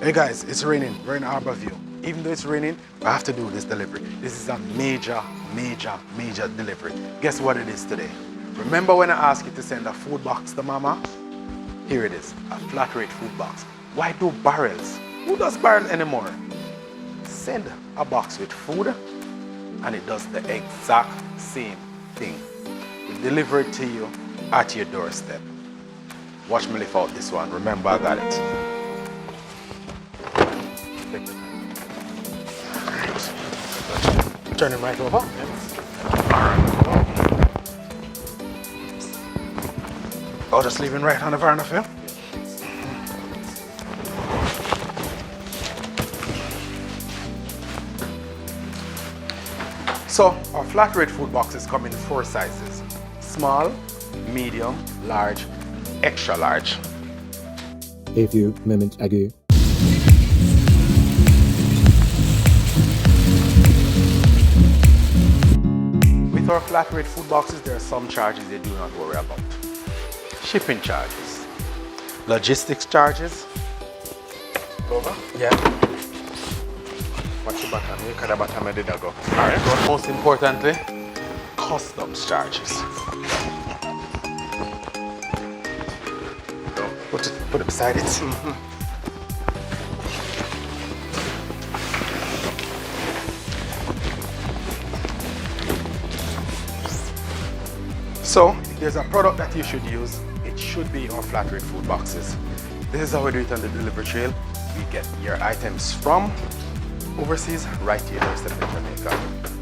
Hey guys, it's raining. We're in Harborview. Even though it's raining, I have to do this delivery. This is a major delivery. Guess what it is today? Remember when I asked you to send a food box to mama? Here it is, a flat rate food box. Why do barrels? Who does barrels anymore? Send a box with food and it does the exact same thing. We deliver it to you at your doorstep. Watch me lift out this one. Remember, I got it. Turn it right over. Oh, just leaving right on the veranda for you. So, our flat rate food boxes come in 4 sizes. Small, medium, large, extra large. A few moments ago. With our flat rate food boxes, there are some charges you do not worry about. Shipping charges, logistics charges. Over? Yeah. Watch your bottom. You cut the bottom of the dog up. Alright, but most importantly, customs charges. So, put it beside it. So, if there's a product that you should use, it should be our flat rate food boxes. This is how we do it on the delivery trail. We get your items from overseas right to your doorstep in Jamaica.